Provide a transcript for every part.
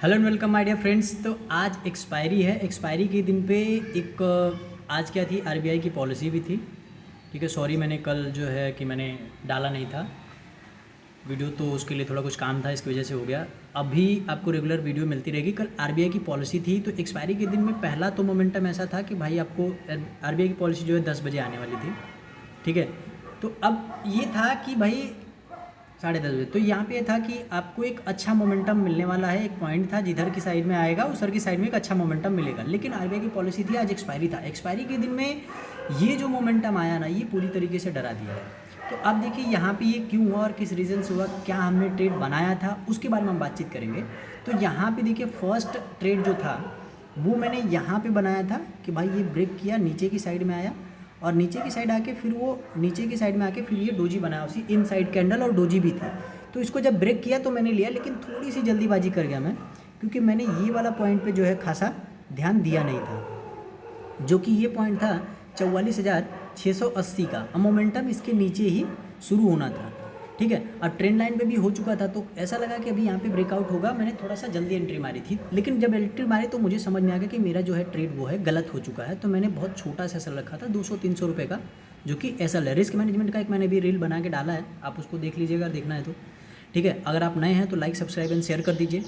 Hello and welcome my dear friends. तो आज expiry है। एक्सपायरी के दिन पे एक आज क्या थी, आरबीआई की पॉलिसी भी थी। ठीक है, सॉरी मैंने कल जो है कि मैंने डाला नहीं था वीडियो, तो उसके लिए थोड़ा कुछ काम था, इसकी वजह से हो गया। अभी आपको रेगुलर वीडियो मिलती रहेगी। कल आरबीआई की पॉलिसी थी, तो एक्सपायरी के दिन में पहला तो मोमेंटम ऐसा था कि भाई आपको आरबीआई की पॉलिसी जो है 10 बजे आने वाली थी। ठीक है, तो अब ये था कि भाई 10:30 बजे, तो यहाँ पे था कि आपको एक अच्छा मोमेंटम मिलने वाला है। एक पॉइंट था जिधर की साइड में आएगा उधर की साइड में एक अच्छा मोमेंटम मिलेगा। लेकिन आरबीआई की पॉलिसी थी, आज एक्सपायरी था। एक्सपायरी के दिन में ये जो मोमेंटम आया ना, ये पूरी तरीके से डरा दिया है। तो अब देखिए यहाँ पे ये क्यों हुआ और किस रीज़न से हुआ, क्या हमने ट्रेड बनाया था, उसके बारे में हम बातचीत करेंगे। तो यहाँ पे देखिए फर्स्ट ट्रेड जो था वो मैंने यहाँ पे बनाया था कि भाई ये ब्रेक किया, नीचे की साइड में आया और नीचे की साइड आके फिर वो नीचे की साइड में आके फिर ये डोजी बनाया, उसी इन साइड कैंडल और डोजी भी थी। तो इसको जब ब्रेक किया तो मैंने लिया, लेकिन थोड़ी सी जल्दीबाजी कर गया मैं, क्योंकि मैंने ये वाला पॉइंट पे जो है खासा ध्यान दिया नहीं था, जो कि ये पॉइंट था 44,680 का। मोमेंटम इसके नीचे ही शुरू होना था। ठीक है, और ट्रेंड लाइन पे भी हो चुका था, तो ऐसा लगा कि अभी यहाँ पे ब्रेकआउट होगा। मैंने थोड़ा सा जल्दी एंट्री मारी थी, लेकिन जब एंट्री मारी तो मुझे समझ में आ गया कि मेरा जो है ट्रेड वो है गलत हो चुका है। तो मैंने बहुत छोटा सा एसल रखा था 200-300 रुपये का, जो कि एसल है। रिस्क मैनेजमेंट का एक मैंने भी रील बना के डाला है, आप उसको देख लीजिएगा अगर देखना है तो। ठीक है, अगर आप नए हैं तो लाइक सब्सक्राइब एंड शेयर कर दीजिए।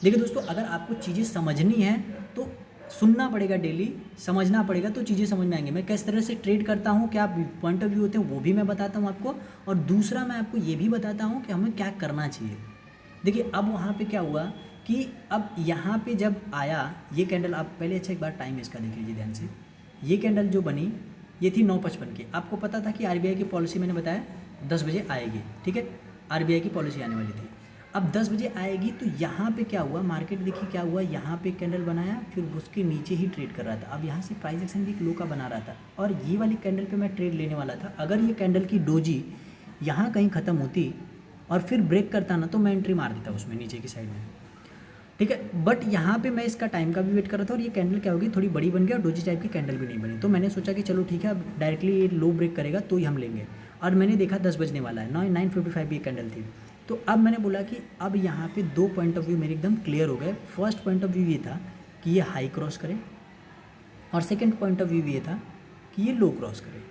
देखिए दोस्तों, अगर आपको चीज़ें समझनी है तो सुनना पड़ेगा, डेली समझना पड़ेगा, तो चीज़ें समझ में आएंगी। मैं किस तरह से ट्रेड करता हूँ, क्या पॉइंट ऑफ व्यू होते हैं, वो भी मैं बताता हूँ आपको। और दूसरा मैं आपको ये भी बताता हूँ कि हमें क्या करना चाहिए। देखिए अब वहाँ पे क्या हुआ कि अब यहाँ पे जब आया ये कैंडल, आप पहले अच्छा एक बार टाइम इसका देख लीजिए ध्यान से। ये कैंडल जो बनी ये थी 9:55 की। आपको पता था कि आरबीआई की पॉलिसी मैंने बताया 10 बजे आएगी। ठीक है, आरबीआई की पॉलिसी आने वाली थी। अब 10 बजे आएगी, तो यहाँ पे क्या हुआ, मार्केट देखिए क्या हुआ, यहाँ पे कैंडल बनाया, फिर उसके नीचे ही ट्रेड कर रहा था। अब यहाँ से प्राइस एक्शन भी एक लो का बना रहा था, और ये वाली कैंडल पे मैं ट्रेड लेने वाला था। अगर ये कैंडल की डोजी यहाँ कहीं ख़त्म होती और फिर ब्रेक करता ना, तो मैं एंट्री मार देता उसमें नीचे की साइड में। ठीक है, बट यहाँ पे मैं इसका टाइम का भी वेट कर रहा था, और ये कैंडल क्या होगी, थोड़ी बड़ी बन गई और डोजी टाइप की कैंडल भी नहीं बनी। तो मैंने सोचा कि चलो ठीक है, अब डायरेक्टली ये लो ब्रेक करेगा तो ही हम लेंगे। और मैंने देखा 10 बजने वाला है, 9:55 ये कैंडल थी। तो अब मैंने बोला कि अब यहाँ पे दो पॉइंट ऑफ व्यू मेरे एकदम क्लियर हो गए। फर्स्ट पॉइंट ऑफ व्यू ये था कि ये हाई क्रॉस करे, और सेकंड पॉइंट ऑफ व्यू ये था कि ये लो क्रॉस करे,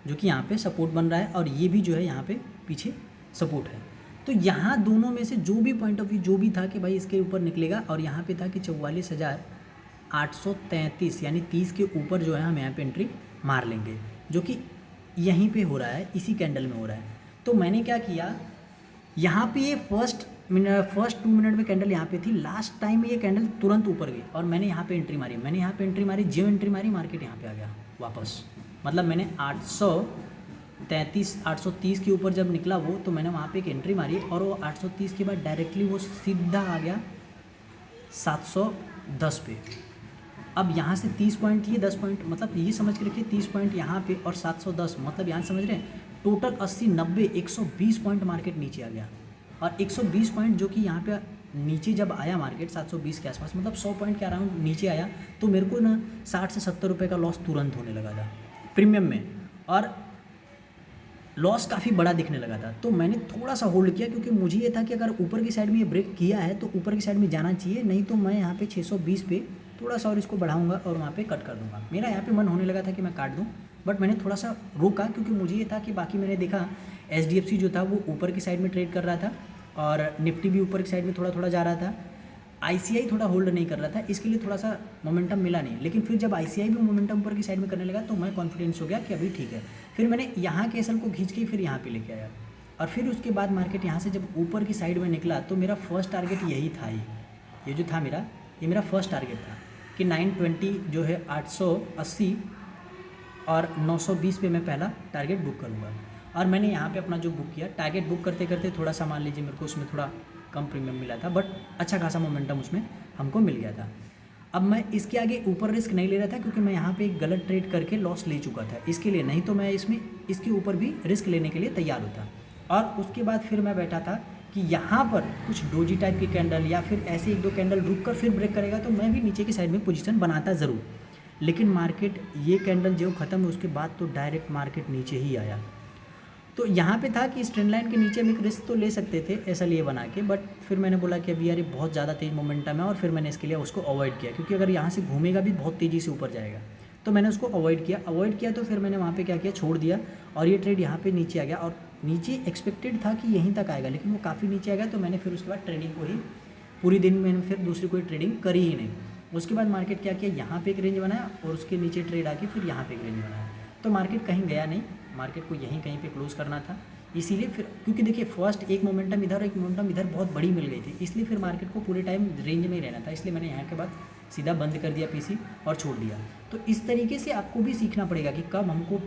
जो कि यहाँ पे सपोर्ट बन रहा है, और ये भी जो है यहाँ पे पीछे सपोर्ट है। तो यहाँ दोनों में से जो भी पॉइंट ऑफ व्यू जो भी था कि भाई इसके ऊपर निकलेगा, और यहाँ पे था कि 44,833 यानी 30 के ऊपर जो है हम यहाँ पे एंट्री मार लेंगे, जो कि यहीं पे हो रहा है, इसी कैंडल में हो रहा है। तो मैंने क्या किया, यहाँ पे ये फर्स्ट 2 मिनट में कैंडल यहाँ पे थी, लास्ट टाइम में ये कैंडल तुरंत ऊपर गई और मैंने यहाँ पे एंट्री मारी। जो एंट्री मारी मार्केट यहाँ पे आ गया वापस। मतलब मैंने 830 के ऊपर जब निकला वो, तो मैंने वहाँ पे एक एंट्री मारी, और वो 830 के बाद डायरेक्टली वो सीधा आ गया 710 पे। अब यहाँ से 30 पॉइंट, ये 10 पॉइंट, मतलब ये समझ के रखिए 30 पॉइंट यहाँ पे और 710, मतलब यहाँ समझ रहे हैं टोटल 80, 90, 120 पॉइंट मार्केट नीचे आ गया। और 120 पॉइंट जो कि यहाँ पे नीचे जब आया मार्केट 720 के आसपास, मतलब 100 पॉइंट के अराउंड नीचे आया, तो मेरे को ना 60 से 70 रुपये का लॉस तुरंत होने लगा था प्रीमियम में, और लॉस काफ़ी बड़ा दिखने लगा था। तो मैंने थोड़ा सा होल्ड किया, क्योंकि मुझे ये था कि अगर ऊपर की साइड में ये ब्रेक किया है तो ऊपर की साइड में जाना चाहिए, नहीं तो मैं यहाँ पे 620 पे थोड़ा सा और इसको बढ़ाऊंगा और वहाँ पे कट कर दूंगा। मेरा यहाँ पे मन होने लगा था कि मैं काट दूँ, बट मैंने थोड़ा सा रोका, क्योंकि मुझे ये था कि बाकी मैंने देखा HDFC जो था वो ऊपर की साइड में ट्रेड कर रहा था, और निफ्टी भी ऊपर की साइड में थोड़ा थोड़ा जा रहा था। ICI थोड़ा होल्ड नहीं कर रहा था, इसके लिए थोड़ा सा मोमेंटम मिला नहीं। लेकिन फिर जब ICI भी मोमेंटम ऊपर की साइड में करने लगा, तो मैं कॉन्फिडेंस हो गया कि अभी ठीक है। फिर मैंने यहाँ के एसल को खींच के फिर यहाँ पे लेके आया, और फिर उसके बाद मार्केट यहाँ से जब ऊपर की साइड में निकला, तो मेरा फर्स्ट टारगेट यही था, ये जो था ये मेरा फर्स्ट टारगेट था कि 920 जो है 880 और 920 पे मैं पहला टारगेट बुक करूँगा। और मैंने यहाँ पे अपना जो बुक किया, टारगेट बुक करते करते थोड़ा सा मान लीजिए मेरे को उसमें थोड़ा कम प्रीमियम मिला था, बट अच्छा खासा मोमेंटम उसमें हमको मिल गया था। अब मैं इसके आगे ऊपर रिस्क नहीं ले रहा था, क्योंकि मैं यहाँ पे एक गलत ट्रेड करके लॉस ले चुका था इसके लिए, नहीं तो मैं इसमें इसके ऊपर भी रिस्क लेने के लिए तैयार होता। और उसके बाद फिर मैं बैठा था कि यहाँ पर कुछ डोजी टाइप की कैंडल या फिर ऐसे 1-2 कैंडल रुक कर फिर ब्रेक करेगा, तो मैं भी नीचे की साइड में पोजीशन बनाता ज़रूर। लेकिन मार्केट ये कैंडल जो ख़त्म हुई उसके बाद तो डायरेक्ट मार्केट नीचे ही आया, तो यहाँ पे था कि इस ट्रेंड लाइन के नीचे हम एक रिस्क तो ले सकते थे ऐसा लिए बना के, बट फिर मैंने बोला कि अभी यार ये बहुत ज़्यादा तेज़ मोमेंटम है, और फिर मैंने इसके लिए उसको अवॉइड किया, क्योंकि अगर यहाँ से घूमेगा भी बहुत तेज़ी से ऊपर जाएगा, तो मैंने उसको अवॉइड किया। तो फिर मैंने वहाँ पे क्या किया, छोड़ दिया, और ये ट्रेड यहाँ पे नीचे आ गया, और नीचे एक्सपेक्टेड था कि यहीं तक आएगा, लेकिन वो काफ़ी नीचे आ गया। तो मैंने फिर उसके बाद ट्रेडिंग को ही पूरी दिन मैंने फिर दूसरी कोई ट्रेडिंग करी ही नहीं। उसके बाद मार्केट क्या किया, यहाँ पे एक रेंज बनाया और उसके नीचे ट्रेड आके फिर यहाँ पे एक रेंज बनाया। तो मार्केट कहीं गया नहीं, मार्केट को यहीं कहीं पे क्लोज़ करना था। इसीलिए फिर, क्योंकि देखिए फर्स्ट एक मोमेंटम इधर और एक मोमेंटम इधर बहुत बड़ी मिल गई थी, इसलिए फिर मार्केट को पूरे टाइम रेंज में ही रहना था। इसलिए मैंने यहाँ के बाद सीधा बंद कर दिया पीसी और छोड़ दिया। तो इस तरीके से आपको भी सीखना पड़ेगा कि कब हमको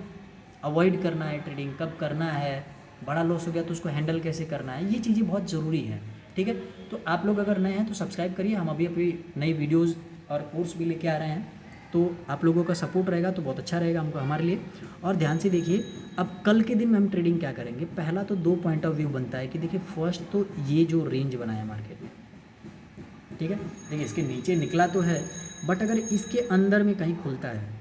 अवॉइड करना है ट्रेडिंग, कब करना है, बड़ा लॉस हो गया तो उसको हैंडल कैसे करना है, ये चीज़ें बहुत ज़रूरी हैं। ठीक है, तो आप लोग अगर नए हैं तो सब्सक्राइब करिए, हम अभी अभी नई वीडियोज़ और कोर्स भी लेके आ रहे हैं, तो आप लोगों का सपोर्ट रहेगा तो बहुत अच्छा रहेगा हमको, हमारे लिए। और ध्यान से देखिए, अब कल के दिन में हम ट्रेडिंग क्या करेंगे। पहला तो 2 पॉइंट ऑफ व्यू बनता है कि देखिए फर्स्ट तो ये जो रेंज बनाया मार्केट में, ठीक है, देखिए इसके नीचे निकला तो है, बट अगर इसके अंदर में कहीं खुलता है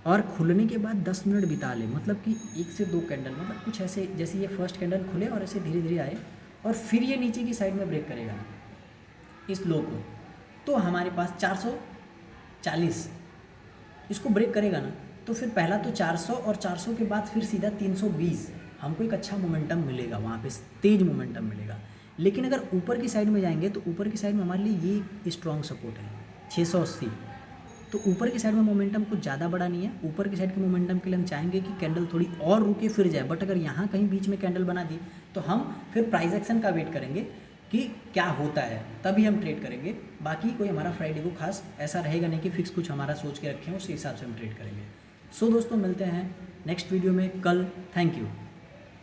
और खुलने के बाद 10 मिनट बिता ले, मतलब कि 1 से 2 कैंडल, मतलब कुछ ऐसे जैसे ये फर्स्ट कैंडल खुले और ऐसे धीरे धीरे आए और फिर ये नीचे की साइड में ब्रेक करेगा इस लो को, तो हमारे पास 440 इसको ब्रेक करेगा ना, तो फिर पहला तो 400 और 400 के बाद फिर सीधा 320, हमको एक अच्छा मोमेंटम मिलेगा, वहाँ पे तेज मोमेंटम मिलेगा। लेकिन अगर ऊपर की साइड में जाएंगे तो ऊपर की साइड में हमारे लिए ये स्ट्रॉन्ग सपोर्ट है 680, तो ऊपर की साइड में मोमेंटम कुछ ज़्यादा बड़ा नहीं है। ऊपर की साइड के मोमेंटम के लिए हम चाहेंगे कि कैंडल थोड़ी और रुके फिर जाए, बट अगर यहाँ कहीं बीच में कैंडल बना दी तो हम फिर प्राइस एक्शन का वेट करेंगे कि क्या होता है, तभी हम ट्रेड करेंगे। बाकी कोई हमारा फ्राइडे को खास ऐसा रहेगा नहीं कि फिक्स कुछ हमारा सोच के रखें, उस हिसाब से हम ट्रेड करेंगे। सो दोस्तों, मिलते हैं नेक्स्ट वीडियो में कल। Thank you.